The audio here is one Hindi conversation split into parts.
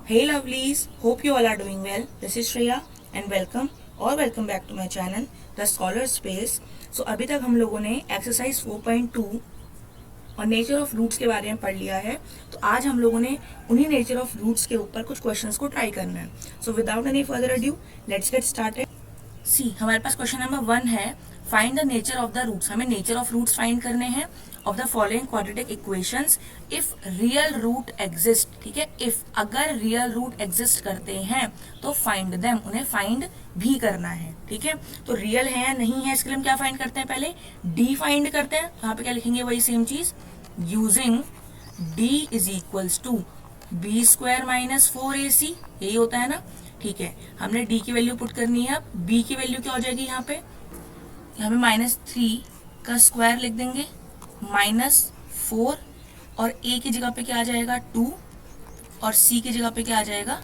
Hey lovelies, hope you all are doing well. This is Shreya and welcome back to my channel The Scholar Space. So अभी तक हम लोगों ने एक्सरसाइज 4.2 और नेचर ऑफ रूट्स के बारे में पढ़ लिया है. तो आज हम लोगों ने उन्हीं नेचर ऑफ रूट्स के ऊपर कुछ क्वेश्चंस को ट्राई करना है. So without any further adieu let's get started. See हमारे पास क्वेश्चन नंबर 1 है, find the nature of the roots. हमें नेचर ऑफ रूट्स फाइंड करने हैं of the following quadratic equations if real root exist. ठीक है, इफ अगर रियल रूट एग्जिस्ट करते हैं तो फाइंड देम, उन्हें फाइंड भी करना है. ठीक है, तो रियल है या नहीं है इसके लिए हम क्या फाइंड करते हैं, पहले डी फाइंड करते हैं. यहाँ पे क्या लिखेंगे, वही सेम चीज, using d is equals to b square minus 4ac. यही होता है ना. ठीक है, हमने डी की वैल्यू पुट करनी है. अब बी की वैल्यू क्या हो जाएगी, यहाँ पे -3 का स्क्वायर लिख देंगे, -4 और ए की जगह पे क्या आ जाएगा 2 और सी की जगह पे क्या आ जाएगा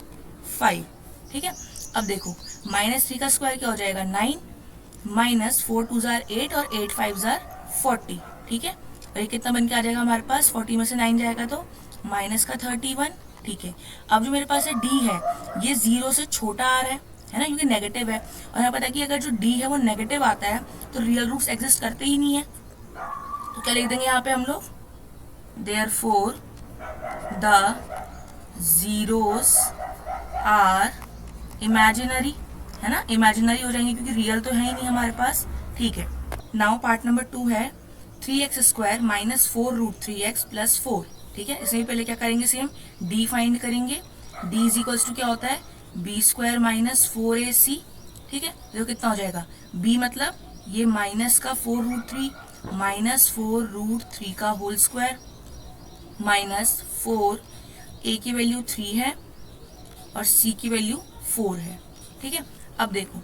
5. ठीक है, अब देखो -3 का स्क्वायर क्या हो जाएगा 9, -4 2 जार 8 और 8 5 जार 40. ठीक है, और ये कितना बन के आ जाएगा हमारे पास, 40 में से 9 जाएगा तो माइनस का 31. ठीक है, अब जो मेरे पास है डी है, ये 0 से छोटा आ रहा है ना, क्योंकि नेगेटिव है. और हमें पता है कि अगर जो डी है वो नेगेटिव आता है तो रियल रूट्स एग्जिस्ट करते ही नहीं है. तो क्या लिख देंगे यहाँ पे हम लोग, therefore the zeros are imaginary. है ना, इमेजिनरी हो जाएंगे क्योंकि रियल तो है ही नहीं हमारे पास. ठीक है, नाउ पार्ट नंबर 2 है 3x square minus 4 root 3x plus 4. ठीक है, इसमें पहले क्या करेंगे, सेम डी फाइंड करेंगे. डी इज इक्वल्स टू क्या होता है, बी स्क्वायर माइनस 4ac. ठीक है, देखो कितना हो जाएगा, b मतलब ये माइनस का 4 रूट 3 माइनस 4 रूट 3 का होल स्क्वायर माइनस 4, a की वैल्यू 3 है और c की वैल्यू 4 है. ठीक है, अब देखो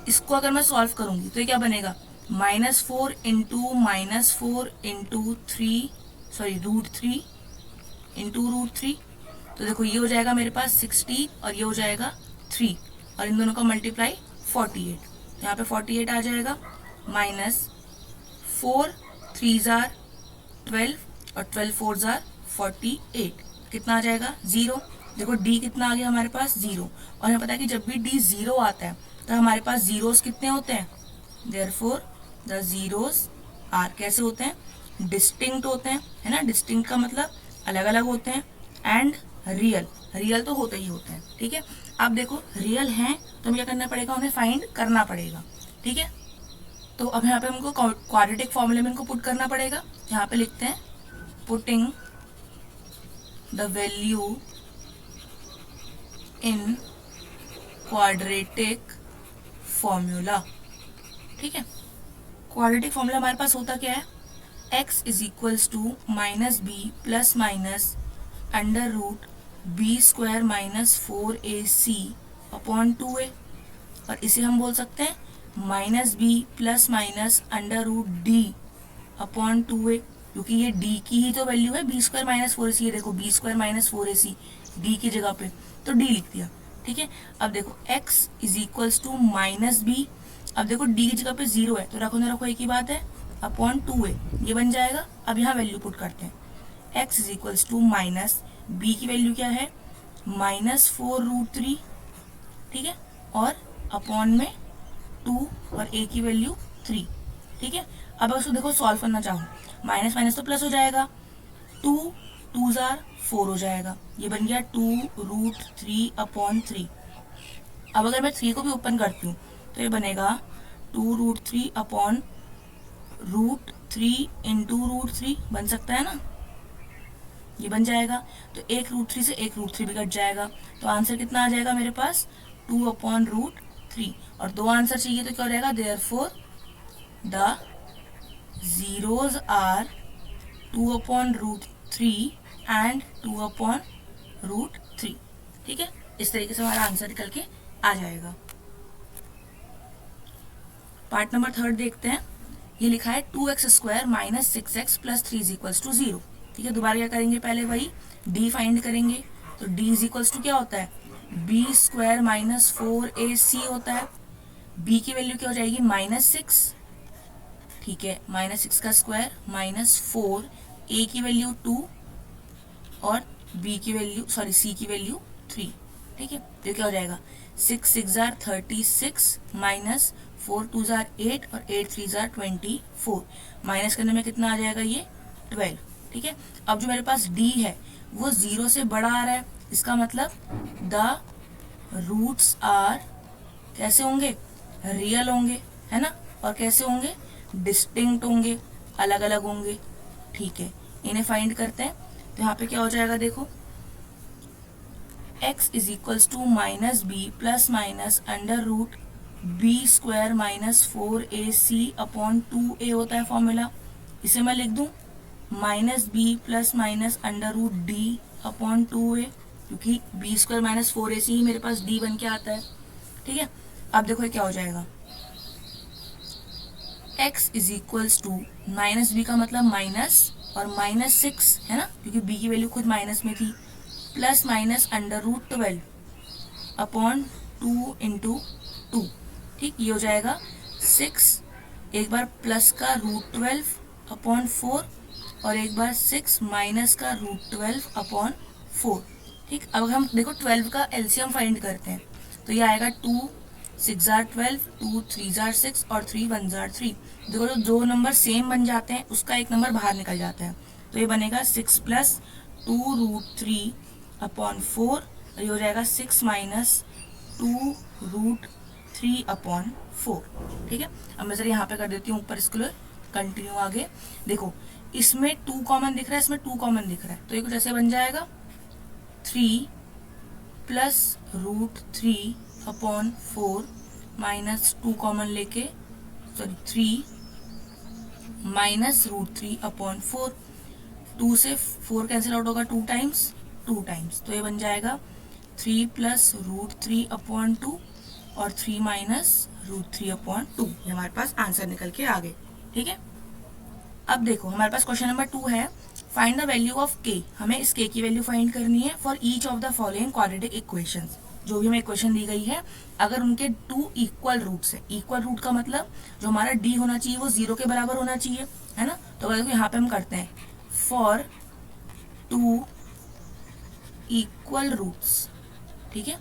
इसको अगर मैं सॉल्व करूंगी तो ये क्या बनेगा, -4 into -4 into 3 sorry root 3 into root 3. तो देखो ये हो जाएगा मेरे पास 60 और ये हो जाएगा 3 और इन दोनों का मल्टीप्लाई 48. तो यहाँ पे 48 आ जाएगा, -4 3 जार 12 और 12 4 जार 48. कितना आ जाएगा 0. देखो डी कितना आ गया हमारे पास 0. और हमें पता है कि जब भी डी 0 आता है तो हमारे पास जीरोस कितने होते हैं, देयरफॉर द जीरोस आर कैसे होते हैं, डिस्टिंक्ट होते हैं. है ना, डिस्टिंक्ट का मतलब अलग अलग होते हैं. एंड रियल, रियल तो होते ही होते हैं. ठीक है, अब देखो रियल हैं तो हमें क्या करना पड़ेगा, उन्हें फाइंड करना पड़ेगा. ठीक है, तो अब यहाँ पे हमको क्वाड्रेटिक फॉर्मूले में इनको पुट करना पड़ेगा. यहाँ पे लिखते हैं putting the value in quadratic formula. ठीक है, क्वाड्रेटिक फॉर्मूला हमारे पास होता क्या है, x is equals to minus b plus minus under root b square minus 4ac upon 2a. और इसे हम बोल सकते हैं -b plus minus under root d upon 2a, क्योंकि ये d की ही तो वैल्यू है, बी स्क्वायर माइनस 4ac. ये देखो B square minus 4ac D की जगह पे तो d लिख दिया. ठीक है, अब देखो x is equals to -b. अब देखो d की जगह पे 0 है तो रखो ना रखो एक ही बात है, अपॉन 2a ये बन जाएगा. अब यहाँ वैल्यू पुट करते हैं, x is equals to minus b की वैल्यू क्या है -4 रूट 3. ठीक है, और अपॉन में 2 और a की वैल्यू 3. ठीक है, अब उसको देखो सॉल्व करना चाहो, माइनस माइनस तो प्लस हो जाएगा, 2 2 जार 4 हो जाएगा, ये बन गया 2 रूट 3 अपॉन 3. अब अगर मैं 3 को भी ओपन करती हूँ तो ये बनेगा 2 root 3 upon root 3 into root 3 बन सकता है ना, ये बन जाएगा. तो एक रूट 3 से एक रूट 3 भी कट जाएगा, तो आंसर कितना आ जाएगा मेरे पास 2 अपॉन रूट 3. और 2 आंसर चाहिए तो क्या हो जाएगा, therefore the zeros are 2 upon root 3 and 2 upon root 3. ठीक है, इस तरीके से हमारा आंसर निकल के आ जाएगा. पार्ट नंबर 3 देखते हैं. ये लिखा है 2x square minus 6x plus 3 is equals to 0. ठीक है, दोबारा क्या करेंगे, पहले वही d फाइंड करेंगे. तो d इज इक्वल्स टू क्या होता है, b स्क्वायर माइनस 4ac होता है. b की वैल्यू क्या हो जाएगी -6. ठीक है, -6 का स्क्वायर -4, a की वैल्यू 2 और b की वैल्यू सी की वैल्यू 3। ठीक है, तो क्या हो जाएगा 6 6 जार 36 माइनस 4 2 जार 8 और 8 3 जार 24। माइनस करने में कितना आ जाएगा ये 12। ठीक है, अब जो मेरे पास d है वो 0 से बड़ा आ रहा है, इसका मतलब द रूट्स आर कैसे होंगे, रियल होंगे, है ना, और कैसे होंगे, डिस्टिंक्ट होंगे, अलग अलग होंगे। ठीक है, इन्हें फाइंड करते हैं। तो यहाँ पे क्या हो जाएगा, देखो x is equals to minus b plus minus under root b square minus 4ac upon 2a होता है फॉर्मूला। इसे मैं लिख दूं minus b plus minus under root d upon 2a, क्योंकि बी स्क्वायर माइनस 4ac ही मेरे पास d बन के आता है। ठीक है, अब देखो ये क्या हो जाएगा, x is equals to minus b का मतलब माइनस और माइनस 6 है ना, क्योंकि b की वैल्यू खुद माइनस में थी, plus minus under root 12 upon 2 into 2। ठीक, ये हो जाएगा 6, एक बार प्लस का रूट 12 अपॉन 4 और एक बार 6 माइनस का रूट 12 अपॉन 4। ठीक, अब हम देखो 12 का एलसीएम फाइंड करते हैं, तो ये आएगा 2 6 जार 12, 2 3 जार 6 और 3 1 जार 3। देखो जो दो नंबर सेम बन जाते हैं उसका एक नंबर बाहर निकल जाता है, तो ये बनेगा 6 प्लस 2 रूट 3 अपॉन 4 और ये हो जाएगा 6 माइनस 2 रूट 3 अपॉन 4। ठीक है, अब मैं जरा यहाँ पे कर देती हूँ ऊपर, इसको कंटिन्यू आगे। देखो इसमें 2 कॉमन दिख रहा है, इसमें 2 कॉमन दिख रहा है, तो ये कुछ ऐसे बन जाएगा 3 plus root 3 upon 4 minus 2 common लेके, सॉरी 3 माइनस रूट 3 अपॉन 4। 2 से 4 कैंसिल आउट होगा 2 टाइम्स, तो ये बन जाएगा 3 प्लस रूट 3 अपॉन 2 और 3 माइनस रूट 3 अपॉन 2। ये हमारे पास आंसर निकल के आ गए। ठीक है, अब देखो हमारे पास क्वेश्चन नंबर 2 है, find the value of k। हमें इस k की वैल्यू फाइंड करनी है for each of the following quadratic equations. जो भी हमें इक्वेशन दी गई है, अगर उनके 2 इक्वल रूट्स है, इक्वल रूट का मतलब जो हमारा d होना चाहिए वो 0 के बराबर होना चाहिए, है ना। तो अगर यहाँ पे हम करते हैं फॉर 2 इक्वल रूट्स, ठीक है,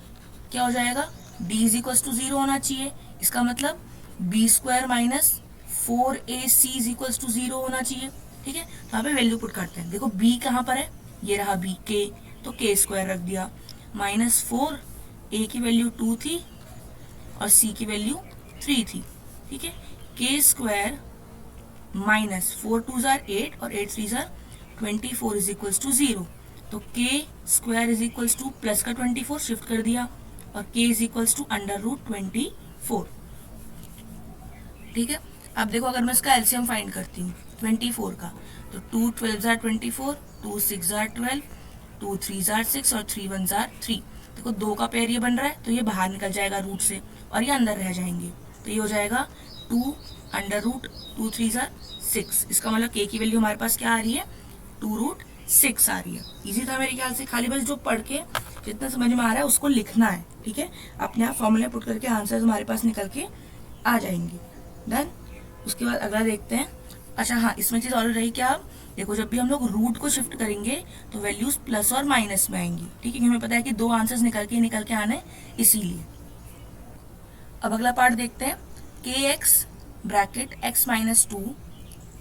क्या हो जाएगा, d इज इक्वल टू 0 होना चाहिए, इसका मतलब b square minus 4ac is equal to 0 होना चाहिए। ठीक है, तो यहाँ पे वैल्यू पुट करते हैं। देखो b कहाँ पर है, ये रहा b, k, तो k स्क्वायर रख दिया, माइनस 4, a की वैल्यू 2 थी और c की वैल्यू 3 थी। ठीक है, k स्क्वायर माइनस 4 2 जार 8 और 8 3 जार 24 इज इक्वल टू 0, तो k square is equal to plus का 24 शिफ्ट कर दिया और k is equal to under root 24। ठीक है, अब देखो अगर मैं इसका एलसीएम फाइंड करती हूँ 24 का, तो 2 12 जार 24, 2 6 जार 12, 2 3 जार 6 और 3 1 जार 3। देखो 2 का पेयर ये बन रहा है, तो ये बाहर निकल जाएगा रूट से और ये अंदर रह जाएंगे, तो ये हो जाएगा 2 अंडर रूट 2 3 जार 6। इसका मतलब k की वैल्यू हमारे पास क्या आ रही है, 2 रूट 6 आ रही है। इजी था मेरे ख्याल से, खाली बस जो पढ़ के जितना समझ में आ रहा है उसको लिखना है। ठीक है, अपने आप फॉर्मूला पुट करके आंसर हमारे पास निकल के आ जाएंगे। डन, उसके बाद अगला देखते हैं। अच्छा हाँ, इसमें चीज और रही क्या, देखो जब भी हम लोग रूट को शिफ्ट करेंगे तो वैल्यूज प्लस और माइनस में आएंगी। ठीक है, क्योंकि हमें पता है कि 2 आंसर्स निकल के आने, इसीलिए। अब अगला पार्ट देखते हैं, kx bracket x minus 2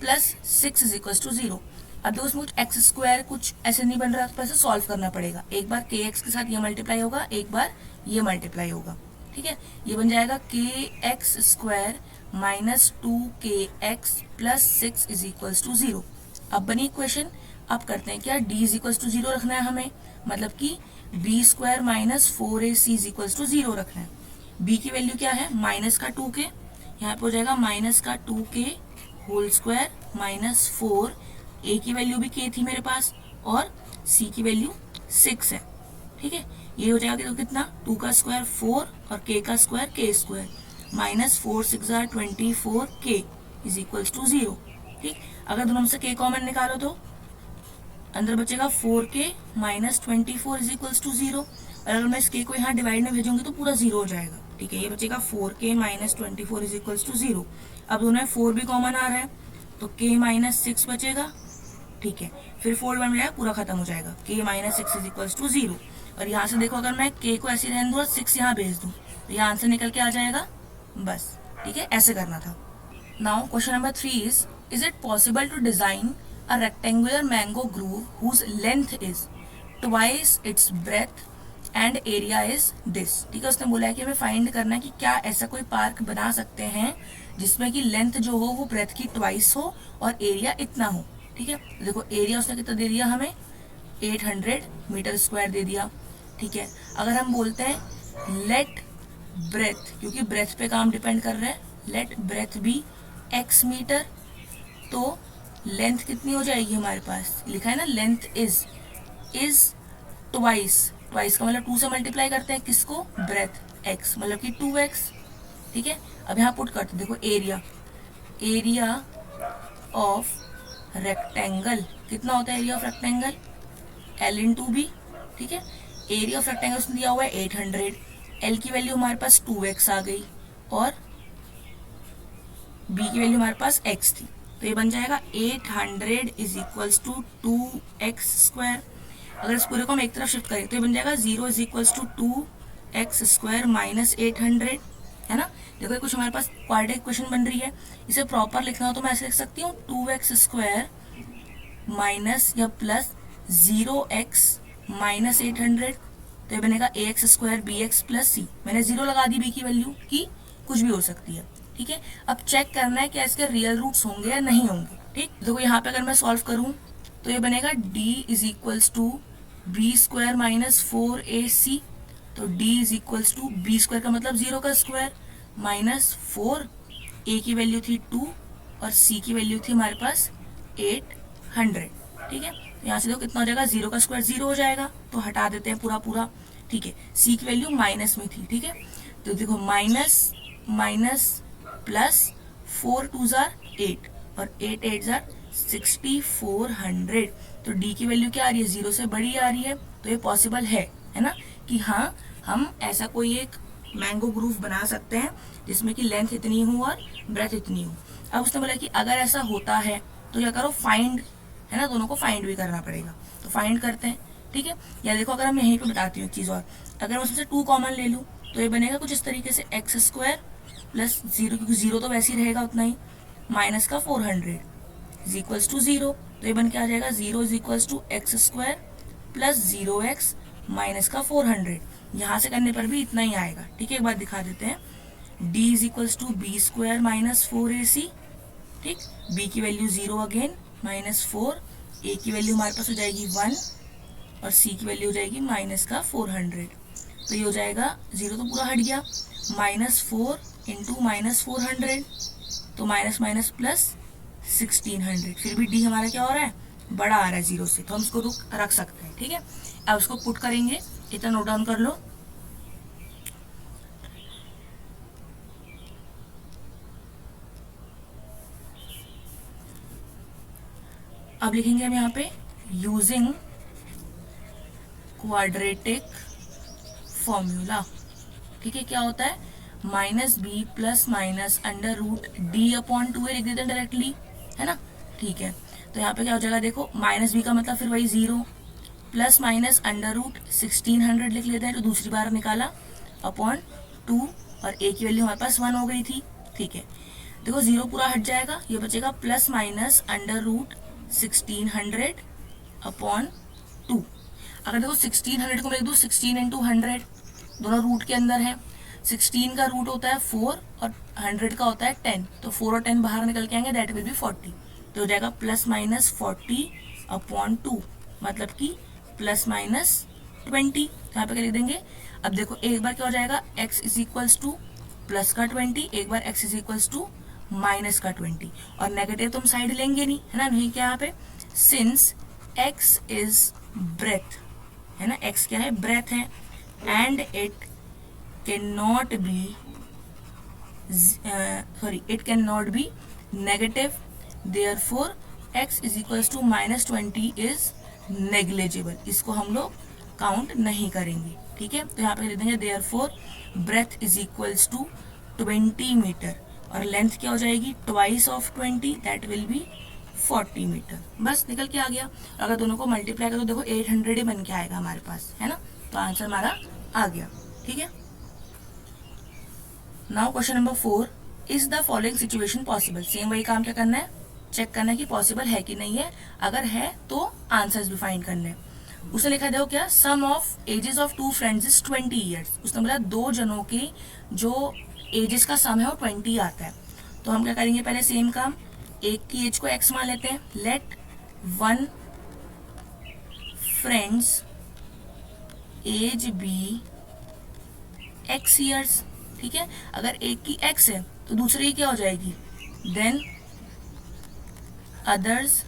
plus 6 is equal to 0। अब देखो उसमें कुछ एक्स स्क्वायर कुछ ऐसे नहीं बन रहा, तो ऐसे सॉल्व करना पड़ेगा। एक बार kx के साथ ये मल्टीप्लाई होगा, एक बार ये मल्टीप्लाई होगा। ठीक है, ये बन जाएगा kx square minus 2kx plus 6 is equal to 0। अब बनी इक्वेशन, अब करते हैं क्या, d इज इक्वल टू 0 रखना है हमें, मतलब कि b square minus 4ac is equal to 0 रखना है। b की वैल्यू क्या है, माइनस का 2k, यहाँ पे हो जाएगा माइनस का 2k whole square minus 4, a की वैल्यू भी k थी मेरे पास और c की वैल्यू 6 है। ठीक है, ये हो जाएगा तो कितना, 2 का स्क्वायर 4 और k का स्क्वायर k स्क्वायर, माइनस 4 6 जार 24 k इज इक्वल टू 0। ठीक, अगर दोनों में से k कॉमन निकालो तो अंदर बचेगा 4k minus 24 is equal to 0, और अगर मैं इस k को यहाँ डिवाइड में भेजूंगी तो पूरा 0 हो जाएगा। ठीक है, ये बचेगा 4k minus 24 is equal to 0। अब दोनों में 4 भी कॉमन आ रहा है, तो k माइनस 6 बचेगा। ठीक है, फिर 4 बन जाएगा, पूरा खत्म हो जाएगा, k minus 6 is equal to 0। और यहाँ से देखो अगर मैं k को ऐसे रहने दूँ और 6 यहाँ भेज दूँ तो यहाँ आंसर निकल के आ जाएगा बस। ठीक है, ऐसे करना था। Now question number 3 is it possible to design a rectangular mango grove whose length is twice its breadth and area is this. ठीक है, उसने बोला है कि हमें फाइंड करना है कि क्या ऐसा कोई पार्क बना सकते हैं जिसमें कि लेंथ जो हो वो ब्रेथ की ट्वाइस हो और एरिया इतना हो। ठीक है, देखो एरिया उसने कितना दे दिया हमें, 800 मीटर स्क्वायर दे दिया। ठीक है, अगर हम बोलते हैं लेट ब्रेथ, क्योंकि ब्रेथ पे काम डिपेंड कर रहा है, let breadth be x metre, तो लेंथ कितनी हो जाएगी हमारे पास, लिखा है ना लेंथ इज ट्वाइस, ट्वाइस का मतलब 2 से मल्टीप्लाई करते हैं किसको, ब्रेथ, x मतलब कि 2x। ठीक है, अब यहाँ पुट करते देखो एरिया ऑफ रेक्टेंगल कितना होता है, area of rectangle L into b. ठीक है, एरिया ऑफ रेक्टेंगल उसने दिया हुआ है 800, L की वैल्यू हमारे पास 2x आ गई और B की वैल्यू हमारे पास x थी, तो ये बन जाएगा 800 is equals to 2x square. अगर इस पूरे को हम एक तरफ शिफ्ट करें तो ये बन जाएगा 0 is equals to 2x square minus 800, है ना। देखो कुछ हमारे पास क्वाड्रेटिक इक्वेशन बन रही है, इसे प्रॉपर लिखना हो तो मैं ऐसे लिख सकती हूँ 2x स्क्वायर माइनस या प्लस 0x माइनस 800, तो ये बनेगा ax square bx plus c। मैंने 0 लगा दी b की वैल्यू की, कुछ भी हो सकती है। ठीक है, अब चेक करना है कि इसके रियल रूट्स होंगे या नहीं होंगे। ठीक, देखो यहाँ पे अगर मैं सॉल्व करूँ तो ये बनेगा d is equals to b square minus 4ac, तो d is equals to b square का मतलब 0 का स्क्वायर माइनस 4, a की वैल्यू थी 2 और c की वैल्यू थी हमारे पास 800। ठीक है, यहाँ से देखो कितना हो जाएगा, 0 का स्क्वायर 0 हो जाएगा, तो हटा देते हैं पूरा पूरा। ठीक है, c की वैल्यू माइनस में थी। ठीक है, तो देखो माइनस माइनस प्लस 4 2 जार 8 और 8 8 जार 6400, तो d की वैल्यू क्या आ रही है, 0 से बड़ी आ रही है, तो ये पॉसिबल है ना, कि हाँ हम ऐसा कोई एक मैंगो ग्रूव बना सकते हैं जिसमें कि लेंथ इतनी हो और ब्रेथ इतनी हो। अब उसने बोला कि अगर ऐसा होता है तो क्या करो, फाइंड, है ना, दोनों को फाइंड भी करना पड़ेगा, तो फाइंड करते हैं। ठीक है, या देखो अगर मैं यहीं पे बताती हूँ एक चीज़ और, अगर मैं उसमें से 2 कॉमन ले लूँ तो ये बनेगा कुछ इस तरीके से x स्क्वायर प्लस 0, क्योंकि 0 तो वैसे ही रहेगा उतना ही, माइनस का 400 इज इक्वल्स टू 0, तो ये बन के आ जाएगा 0 is equals to x square plus 0x minus का 400। यहाँ से करने पर भी इतना ही आएगा। ठीक है, एक बार दिखा देते हैं, d is equals to b square minus 4ac। ठीक, b की वैल्यू 0 अगेन माइनस 4, a की वैल्यू हमारे पास हो जाएगी 1 और c की वैल्यू हो जाएगी माइनस का 400, तो ये हो जाएगा 0 तो पूरा हट गया, माइनस 4 इंटू माइनस 400, तो माइनस माइनस प्लस 1600, फिर भी d हमारा क्या हो रहा है, बड़ा आ रहा है 0 से, तो हम इसको रख सकते हैं। ठीक है, अब उसको पुट करेंगे, इतना नोट डाउन कर लो। अब लिखेंगे हम यहाँ पे यूजिंग क्वाड्रेटिक फॉर्मूला। ठीक है, क्या होता है, minus b plus minus under root d upon 2 लिख देते हैं डायरेक्टली, है ना। ठीक है, तो यहाँ पे क्या हो जाएगा, देखो माइनस बी का मतलब फिर वही 0 प्लस माइनस अंडर रूट 1600 लिख लेते हैं, तो दूसरी बार निकाला अपॉन 2 और a की वैल्यू हमारे पास 1 हो गई थी। ठीक है, देखो 0 पूरा हट जाएगा, ये बचेगा plus minus under root 1600 upon 2। अगर देखो 1600 को मैं लिख दूँ 16 इंटू 100, दोनों रूट के अंदर है, 16 का रूट होता है 4 और 100 का होता है 10, तो 4 और 10 बाहर निकल के आएंगे, दैट विल बी 40, तो हो जाएगा प्लस माइनस 40 अपॉन 2, मतलब कि प्लस माइनस 20। यहाँ पे क्या लिख देंगे, अब देखो एक बार क्या हो जाएगा, x is equals to plus का 20, एक बार x is equals to minus का 20, और नेगेटिव तो हम साइड लेंगे नहीं, है ना, नहीं क्या यहाँ पे, सिंस x इज ब्रेथ, है ना, x क्या है, ब्रेथ है, and it can not be it cannot be negative, therefore x is equals to minus 20 is negligible, इसको हम लोग काउंट नहीं करेंगे। ठीक है, तो यहाँ पे लिख देंगे therefore breadth is equals to 20 metre, और लेंथ क्या हो जाएगी, twice of 20, that will be 40 metre. बस निकल के आ गया, अगर दोनों को मल्टीप्लाई करो देखो 800 ही बन के आएगा हमारे पास, है ना। तो आंसर हमारा आ गया। ठीक है, now question number 4, is the following situation possible. Same वही काम क्या करना है, चेक करना है कि पॉसिबल है कि नहीं है, अगर है तो आंसर्स भी फाइंड करने हैं। उसने लिखा देखो क्या, sum of ages of two friends is 20 years. उसने बोला दो जनों के जो एजेस का सम है वो 20 आता है। तो हम क्या करेंगे, पहले सेम काम, एक की एज को x मान लेते हैं। Let one friend's age be x years. ठीक है, अगर एक की x है तो दूसरे की क्या हो जाएगी, देन अदर्स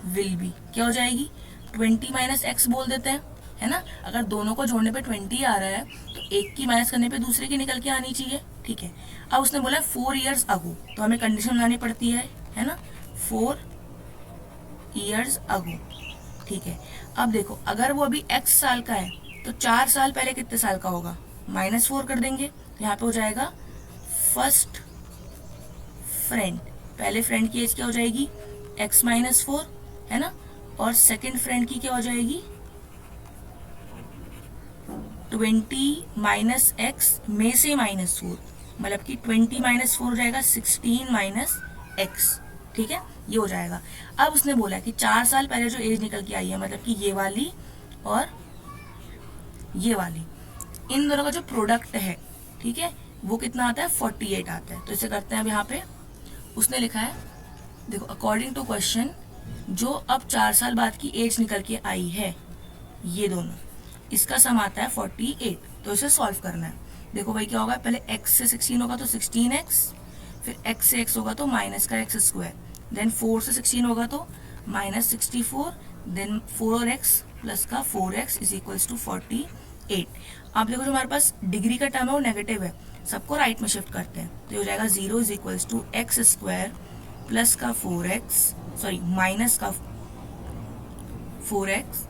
विल बी क्या हो जाएगी, 20 माइनस एक्स बोल देते हैं, है ना। अगर दोनों को जोड़ने पे 20 आ रहा है तो एक की माइनस करने पे दूसरे की निकल के आनी चाहिए। ठीक है, अब उसने बोला 4 ईयर्स अगो, तो हमें कंडीशन बनानी पड़ती है ना, 4 ईयर्स अगो। ठीक है, अब देखो अगर वो अभी x साल का है तो 4 साल पहले कितने साल का होगा, -4 कर देंगे, तो यहाँ पे हो जाएगा फर्स्ट फ्रेंड, पहले फ्रेंड की एज क्या हो जाएगी x-4, है ना, और सेकंड फ्रेंड की क्या हो जाएगी 20 माइनस एक्स में से -4, मतलब कि 20 माइनस 4 हो जाएगा 16 माइनस एक्स। ठीक है, ये हो जाएगा। अब उसने बोला कि 4 साल पहले जो एज निकल के आई है, मतलब कि ये वाली और ये वाली, इन दोनों का जो प्रोडक्ट है, ठीक है, वो कितना आता है 48 आता है। तो इसे करते हैं अब यहाँ पे, उसने लिखा है देखो, अकॉर्डिंग टू क्वेश्चन, जो अब 4 साल बाद की एज निकल के आई है ये दोनों, इसका सम आता है 48। तो इसे सॉल्व करना है। देखो भाई क्या होगा, पहले x से 16 होगा तो 16x, फिर x से x होगा तो माइनस का x स्क्वायर, देन 4 से 16 होगा तो -64, देन 4 और x प्लस का 4x इज इक्वल्स टू 48। आप देखो जो हमारे पास डिग्री का टर्म है वो नेगेटिव है, सबको राइट में शिफ्ट करते हैं, तो ये हो जाएगा 0 is equals to x square plus का 4x, सॉरी माइनस का 4x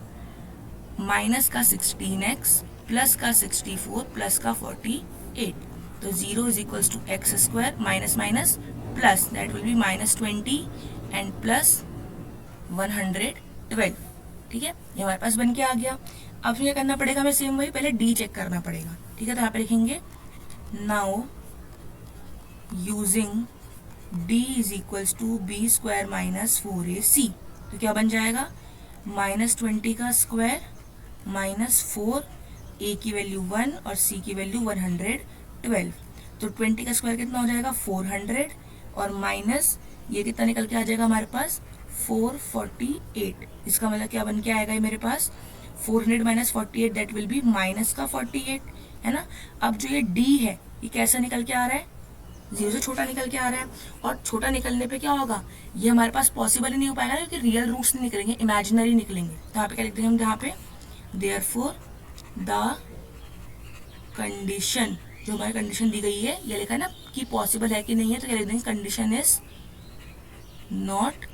माइनस का 16x प्लस का 64 प्लस का 48। तो 0 is equals to x square minus minus plus, that will be -20 and plus 112। ठीक है, ये हमारे पास बन के आ गया। अब क्या करना पड़ेगा, हमें सेम वही पहले डी चेक करना पड़ेगा। ठीक है, तो यहाँ पे लिखेंगे now using d is equals to b square minus 4ac, तो क्या बन जाएगा -20 का स्क्वायर -4, a की वैल्यू 1 और c की वैल्यू 112। तो 20 का स्क्वायर कितना हो जाएगा 400, और माइनस ये कितना निकल के आ जाएगा हमारे पास 448। इसका मतलब क्या बन के आएगा ये मेरे पास 400 minus 48, that will B minus का 48, है ना। अब जो ये d है ये कैसा निकल के आ रहा है, 0 से छोटा निकल के आ रहा है, और छोटा निकलने पे क्या होगा, ये हमारे पास पॉसिबल ही नहीं हो पाएगा क्योंकि रियल रूट्स नहीं निकलेंगे, इमेजिनरी निकलेंगे। तो यहाँ पे क्या लिख देंगे हम, यहाँ पे देयरफॉर द कंडीशन, जो हमारी कंडीशन दी गई है, ये लिखा है ना कि पॉसिबल है कि नहीं है, तो क्या लिख देंगे कंडीशन इज नॉट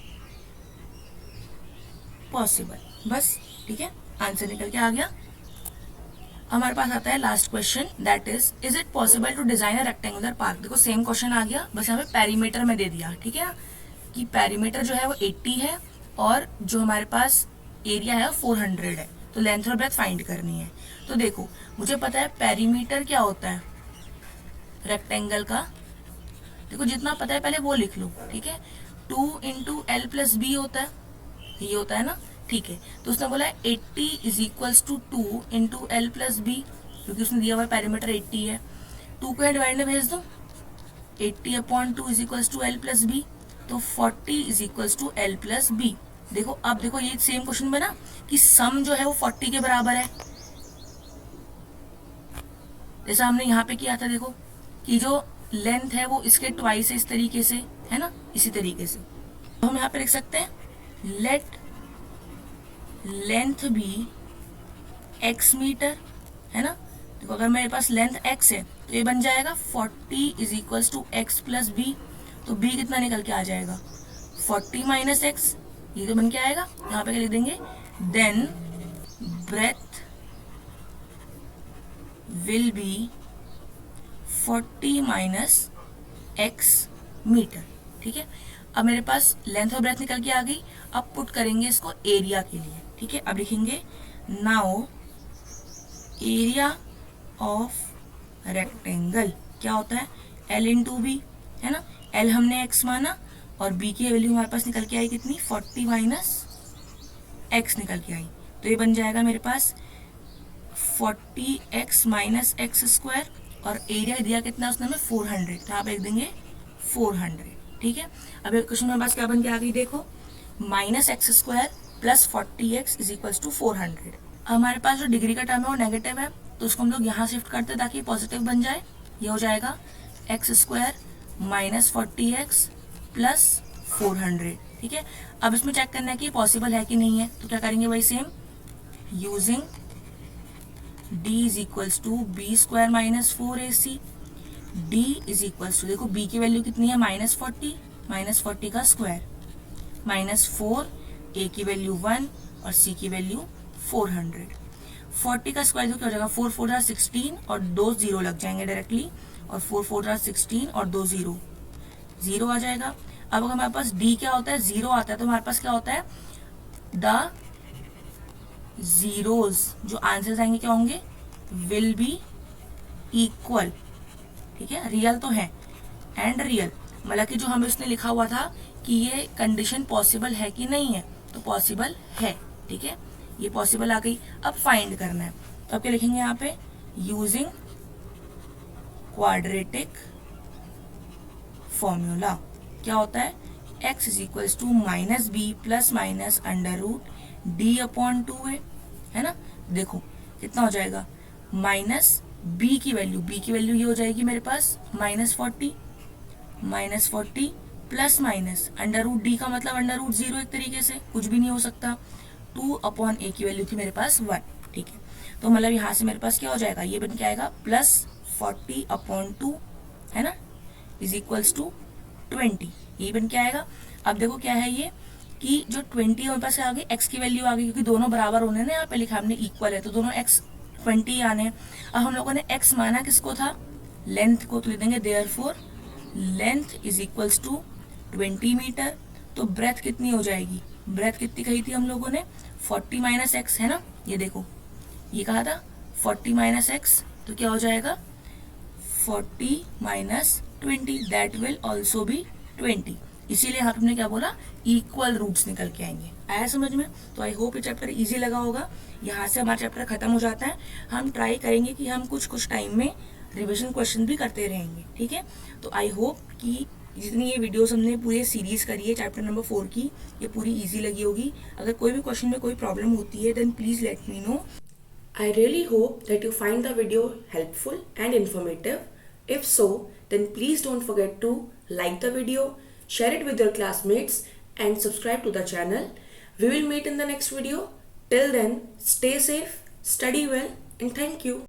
पॉसिबल, बस। ठीक है, आंसर निकल के आ गया। हमारे पास आता है last question, that is it possible to design a rectangular park. देखो सेम क्वेश्चन आ गया, बस हमें पेरीमीटर में दे दिया। ठीक है, कि पेरीमीटर जो है वो 80 है और जो हमारे पास एरिया है 400 है, तो लेंथ और ब्रेथ फाइंड करनी है। तो देखो मुझे पता है पेरीमीटर क्या होता है रेक्टेंगल का, देखो जितना पता है पहले वो लिख लो। ठीक है, 2 इंटू एल प्लस बी होता है, ये होता है ना। ठीक है, तो उसने बोला 80 is equals to 2 into l plus b, क्योंकि उसने दिया हुआ पेरीमीटर 80 है। 2 को डिवाइड में भेज दो, 80/2 is equals to l plus b, तो 40 is equals to l plus b. देखो अब देखो ये सेम क्वेश्चन बना कि सम जो है वो 40 के बराबर है, जैसा हमने यहाँ पे किया था। देखो कि जो लेंथ है वो इसके ट्वाइस है, इस तरीके से, है ना, इसी तरीके से। तो हम यहाँ पे लिख सकते हैं let length be x metre, है ना। देखो अगर मेरे पास लेंथ x है तो ये बन जाएगा 40 is equals to x plus b, तो b कितना निकल के आ जाएगा 40 माइनस एक्स, ये तो बन के आएगा। यहाँ पे क्या लिख देंगे, then breadth will be 40 minus x metre. ठीक है, अब मेरे पास लेंथ और ब्रेथ निकल के आ गई। अब पुट करेंगे इसको एरिया के लिए। ठीक है, अब लिखेंगे नाउ एरिया ऑफ रेक्टेंगल क्या होता है, L इंटू बी, है ना। L हमने x माना और b की वैल्यू हमारे पास निकल के आई कितनी, 40 माइनस x निकल के आई। तो ये बन जाएगा मेरे पास 40x माइनस एक्स स्क्वायर, और एरिया दिया कितना उसने हमें 400, तो आप लिख देंगे 400, ठीक है। अब एक क्वेश्चन मेरे पास क्या बन के आ गई देखो, minus x square plus 40x is equals to 400। हमारे पास जो डिग्री का टर्म है वो नेगेटिव है, तो उसको हम लोग यहाँ शिफ्ट करते हैं ताकि पॉजिटिव बन जाए। ये हो जाएगा x square minus 40x plus 400, ठीक है। अब इसमें चेक करना है कि पॉसिबल है कि नहीं है, तो क्या करेंगे भाई, same using d is equals to b square minus 4ac, d is equals to, देखो b की वैल्यू कितनी है माइनस 40 का स्क्वायर माइनस 4, a की वैल्यू 1 और c की वैल्यू 400। 40 का स्क्वायर जो क्या हो जाएगा, 4 4 16 और 2 0 लग जाएंगे डायरेक्टली, और 4 4 16 और 2 0 0 आ जाएगा। अब अगर हमारे पास d क्या होता है, 0 आता है, तो हमारे पास क्या होता है, द जीरोज जो आंसर्स आएंगे क्या होंगे, विल बी इक्वल, ठीक है। रियल तो है एंड रियल, मतलब कि जो हमें उसने लिखा हुआ था कि ये कंडीशन पॉसिबल है कि नहीं है, तो पॉसिबल है, ठीक है, ये पॉसिबल आ गई। अब फाइंड करना है, तो अब क्या लिखेंगे यहाँ पे, यूजिंग क्वाड्रेटिक फॉर्मूला, क्या होता है, x is equals to minus b plus minus under root d upon 2 है ना। देखो कितना हो जाएगा, माइनस b की वैल्यू ये हो जाएगी मेरे पास minus 40 plus minus under root D का मतलब अंडर रूट 0, एक तरीके से कुछ भी नहीं हो सकता, 2 अपॉन a की वैल्यू थी मेरे पास 1, ठीक है। तो मतलब यहाँ से मेरे पास क्या हो जाएगा, ये बन के आएगा प्लस 40 अपॉन 2, है ना, इज इक्वल्स टू 20, ये बन के आएगा। अब देखो क्या है ये, कि जो 20 हमारे पास आ गई, x की वैल्यू आ गई, क्योंकि दोनों बराबर होने ना, यहाँ पे लिखा हमने इक्वल है, तो दोनों x 20 आने। अब हम लोगों ने x माना किसको था, लेंथ को, तो लिख देंगे therefore length is equals to 20 metre. तो ब्रेथ कितनी हो जाएगी, ब्रेथ कितनी कही थी हम लोगों ने, 40 माइनस एक्स, है ना। ये देखो ये कहा था 40 माइनस एक्स, तो क्या हो जाएगा 40 minus 20, that will also be 20। इसीलिए यहाँ पे हमने क्या बोला, इक्वल रूट्स निकल के आएंगे। आया समझ में। तो आई होप ये चैप्टर इजी लगा होगा। यहाँ से हमारा चैप्टर खत्म हो जाता है। हम ट्राई करेंगे कि हम कुछ टाइम में रिविजन क्वेश्चन भी करते रहेंगे, ठीक है। तो आई होप कि जितनी ये वीडियोस हमने पूरी सीरीज करी है चैप्टर नंबर 4 की, ये पूरी इजी लगी होगी। अगर कोई भी क्वेश्चन में कोई प्रॉब्लम होती है then please let me know. I really hope that you find the video helpful and informative. If so, then please don't forget to like the video, share it with your classmates and subscribe to the channel. We will meet in the next video. Till then, stay safe, study well and thank you.